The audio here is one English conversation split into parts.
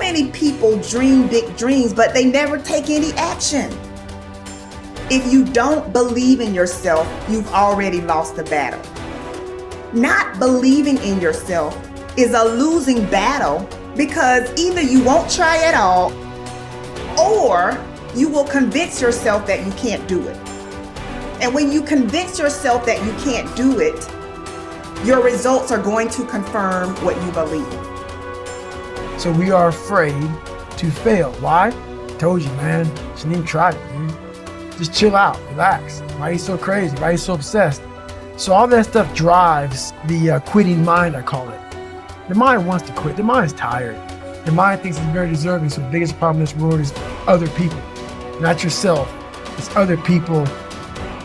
many people dream big dreams, but they never take any action. If you don't believe in yourself, you've already lost the battle. Not believing in yourself is a losing battle because either you won't try at all or you will convince yourself that you can't do it. And when you convince yourself that you can't do it, your results are going to confirm what you believe. So we are afraid to fail. Why? I told you, man. Shouldn't even try it, dude. Just chill out, relax. Why are you so crazy? Why are you so obsessed? So all that stuff drives the quitting mind, I call it. The mind wants to quit. The mind is tired. The mind thinks it's very deserving. So the biggest problem in this world is other people, not yourself. It's other people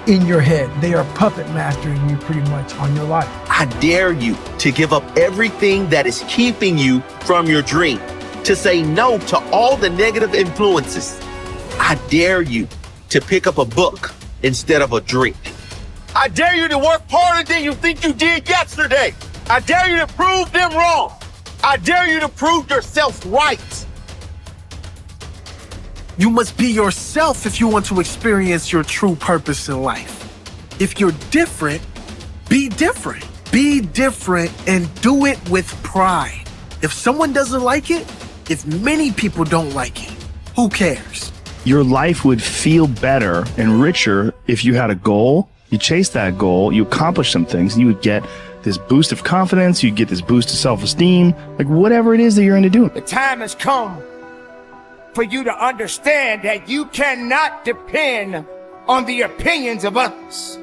in your head. They are puppet mastering you pretty much on your life. I dare you to give up everything that is keeping you from your dream, to say no to all the negative influences. I dare you to pick up a book instead of a drink. I dare you to work harder than you think you did yesterday. I dare you to prove them wrong. I dare you to prove yourself right. You must be yourself if you want to experience your true purpose in life. If you're different, be different. Be different and do it with pride. If someone doesn't like it, if many people don't like it, who cares? Your life would feel better and richer if you had a goal, you chase that goal, you accomplish some things, and you would get this boost of confidence, you get this boost of self-esteem, like whatever it is that you're into doing. The time has come for you to understand that you cannot depend on the opinions of others.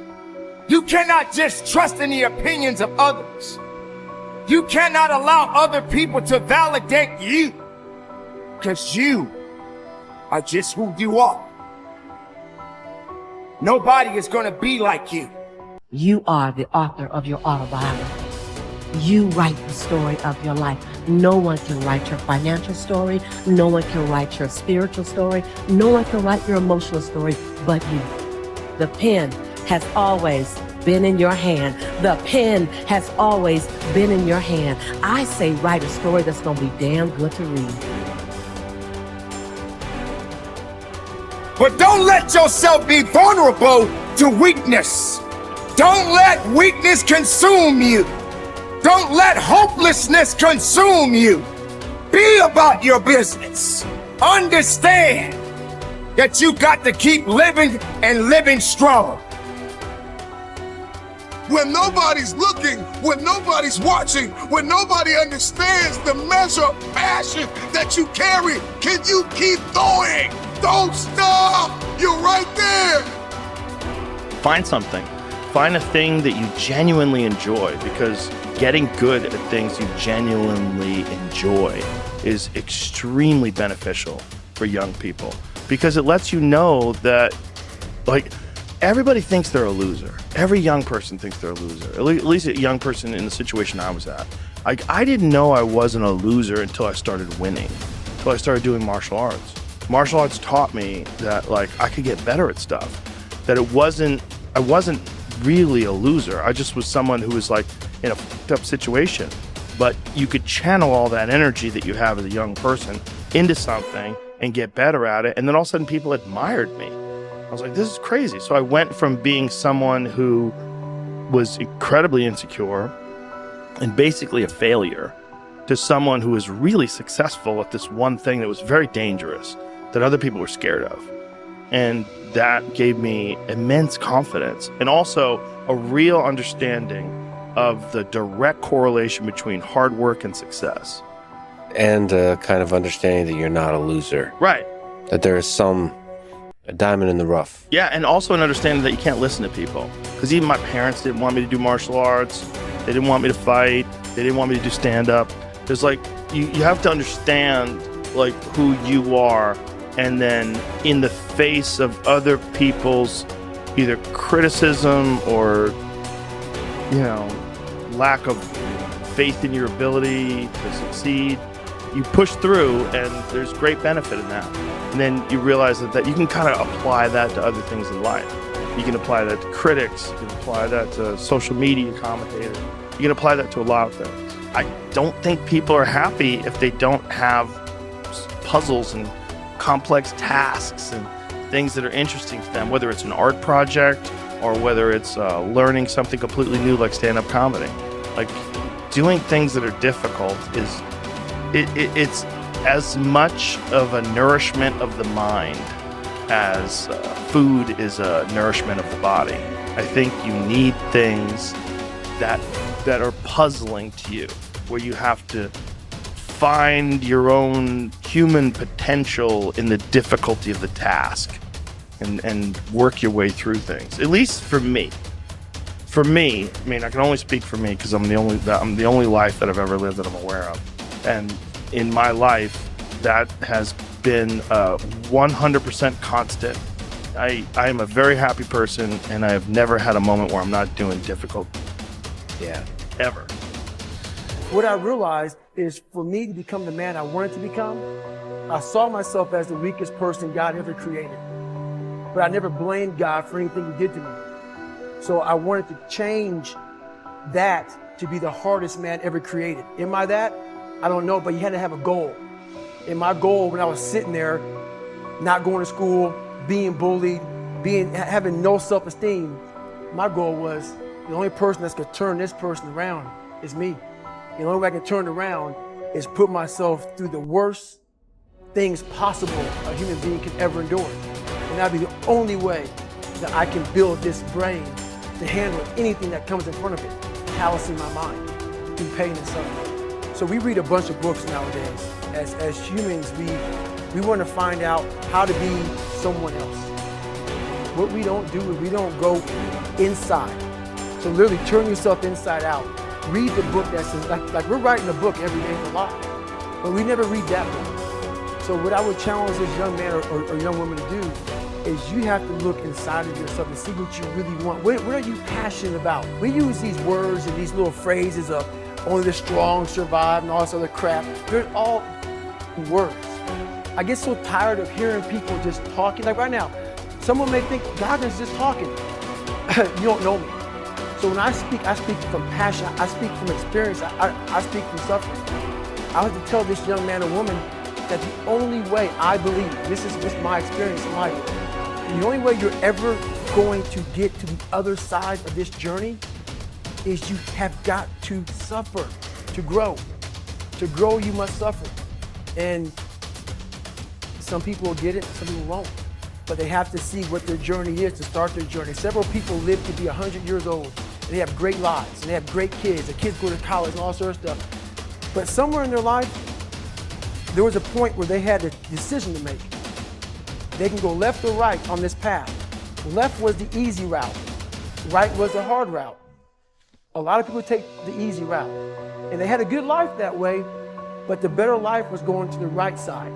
You cannot just trust in the opinions of others. You cannot allow other people to validate you, because you are just who you are. Nobody is going to be like you. You are the author of your autobiography. You write the story of your life. No one can write your financial story. No one can write your spiritual story. No one can write your emotional story but you. The pen has always been in your hand. The pen has always been in your hand. I say write a story that's going to be damn good to read. But don't let yourself be vulnerable to weakness. Don't let weakness consume you. Don't let hopelessness consume you. Be about your business. Understand that you got to keep living and living strong. When nobody's looking, when nobody's watching, when nobody understands the measure of passion that you carry, can you keep going? Don't stop! You're right there! Find something. Find a thing that you genuinely enjoy, because getting good at things you genuinely enjoy is extremely beneficial for young people, because it lets you know that, like, everybody thinks they're a loser. Every young person thinks they're a loser. At least a young person in the situation I was at. Like, I didn't know I wasn't a loser until I started winning, until I started doing martial arts. Martial arts taught me that, like, I could get better at stuff, that I wasn't really a loser. I just was someone who was, like, in a fucked up situation. But you could channel all that energy that you have as a young person into something and get better at it. And then all of a sudden people admired me. I was like, this is crazy. So I went from being someone who was incredibly insecure and basically a failure to someone who was really successful at this one thing that was very dangerous, that other people were scared of. And that gave me immense confidence and also a real understanding of the direct correlation between hard work and success. And kind of understanding that you're not a loser. Right. That there is a diamond in the rough. Yeah, and also an understanding that you can't listen to people. Because even my parents didn't want me to do martial arts. They didn't want me to fight. They didn't want me to do stand-up. There's like, you have to understand like who you are, and then in the face of other people's either criticism or, you know, lack of faith in your ability to succeed, you push through, and there's great benefit in that. And then you realize that you can kind of apply that to other things in life. You can apply that to critics, you can apply that to social media commentators, you can apply that to a lot of things. I don't think people are happy if they don't have puzzles and complex tasks and things that are interesting to them, whether it's an art project or whether it's learning something completely new like stand-up comedy. Like, doing things that are difficult is it's as much of a nourishment of the mind as food is a nourishment of the body. I think you need things that are puzzling to you, where you have to find your own human potential in the difficulty of the task and work your way through things. At least for me. For me, I mean, I can only speak for me because I'm the only life that I've ever lived that I'm aware of. And in my life, that has been 100% constant. I am a very happy person, and I have never had a moment where I'm not doing difficult. Yeah. Ever. What I realized is, for me to become the man I wanted to become, I saw myself as the weakest person God ever created. But I never blamed God for anything he did to me. So I wanted to change that to be the hardest man ever created. Am I that? I don't know, but you had to have a goal. And my goal, when I was sitting there, not going to school, being bullied, having no self-esteem, my goal was the only person that's gonna turn this person around is me. The only way I can turn it around is put myself through the worst things possible a human being can ever endure. And that'd be the only way that I can build this brain to handle anything that comes in front of it, callousing my mind through pain and suffering. So we read a bunch of books nowadays. As humans, we want to find out how to be someone else. What we don't do is we don't go inside. So literally turn yourself inside out. Read the book that's like we're writing a book every day for life, but we never read that book. So what I would challenge this young man or young woman to do is you have to look inside of yourself and see what you really want. What are you passionate about? We use these words and these little phrases of only the strong survive and all this other crap. They're all words. I get so tired of hearing people just talking. Like right now, someone may think Goggins just talking. You don't know me. So when I speak from passion. I speak from experience. I speak from suffering. I have to tell this young man or woman that the only way I believe, this is my experience in life, the only way you're ever going to get to the other side of this journey is you have got to suffer to grow. To grow, you must suffer. And some people will get it, some people won't. But they have to see what their journey is to start their journey. Several people live to be 100 years old, and they have great lives, and they have great kids. Their kids go to college and all sorts of stuff. But somewhere in their life, there was a point where they had a decision to make. They can go left or right on this path. Left was the easy route. Right was the hard route. A lot of people take the easy route. And they had a good life that way, but the better life was going to the right side.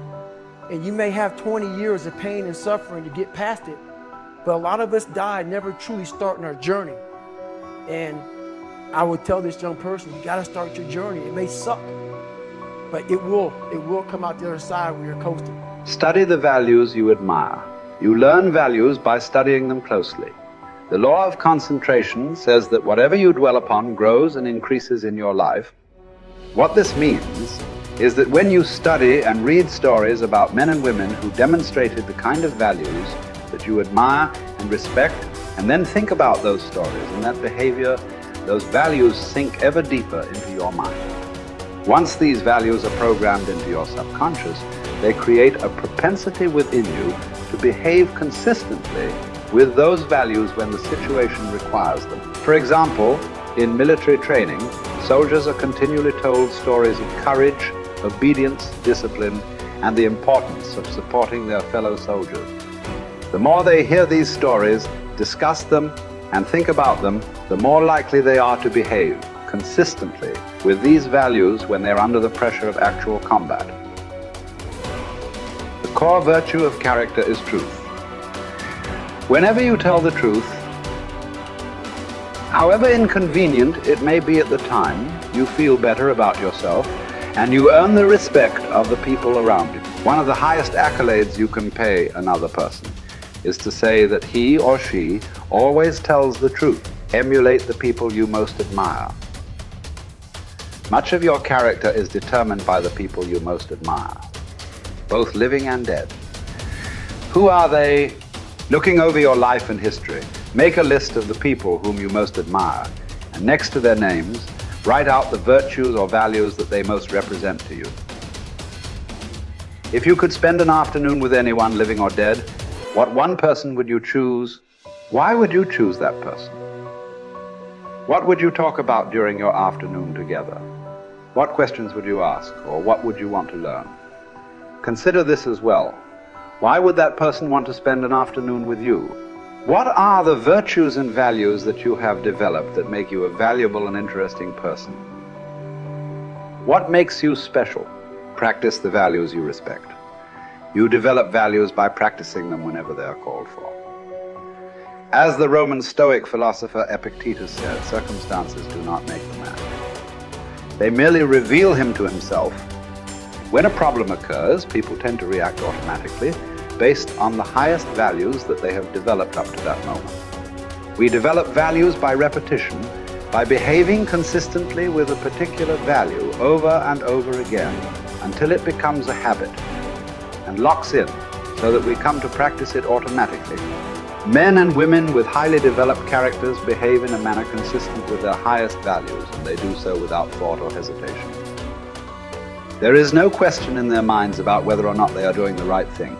And you may have 20 years of pain and suffering to get past it, but a lot of us die never truly starting our journey. And I would tell this young person, you gotta start your journey. It may suck, but it will come out the other side where you're coasting. Study the values you admire. You learn values by studying them closely. The law of concentration says that whatever you dwell upon grows and increases in your life. What this means is that when you study and read stories about men and women who demonstrated the kind of values that you admire and respect, and then think about those stories and that behavior, those values sink ever deeper into your mind. Once these values are programmed into your subconscious, they create a propensity within you to behave consistently with those values when the situation requires them. For example, in military training, soldiers are continually told stories of courage, obedience, discipline, and the importance of supporting their fellow soldiers. The more they hear these stories, discuss them, and think about them, the more likely they are to behave consistently with these values when they're under the pressure of actual combat. The core virtue of character is truth. Whenever you tell the truth, however inconvenient it may be at the time, you feel better about yourself and you earn the respect of the people around you. One of the highest accolades you can pay another person is to say that he or she always tells the truth. Emulate the people you most admire. Much of your character is determined by the people you most admire. both living and dead. Who are they? Looking over your life and history, make a list of the people whom you most admire, and next to their names, write out the virtues or values that they most represent to you. If you could spend an afternoon with anyone, living or dead, what one person would you choose? Why would you choose that person? What would you talk about during your afternoon together? What questions would you ask, or what would you want to learn? Consider this as well. Why would that person want to spend an afternoon with you? What are the virtues and values that you have developed that make you a valuable and interesting person? What makes you special? Practice the values you respect. You develop values by practicing them whenever they are called for. As the Roman Stoic philosopher Epictetus said, circumstances do not make the man. They merely reveal him to himself. When a problem occurs, people tend to react automatically based on the highest values that they have developed up to that moment. We develop values by repetition, by behaving consistently with a particular value over and over again until it becomes a habit and locks in so that we come to practice it automatically. Men and women with highly developed characters behave in a manner consistent with their highest values, and they do so without thought or hesitation. There is no question in their minds about whether or not they are doing the right thing.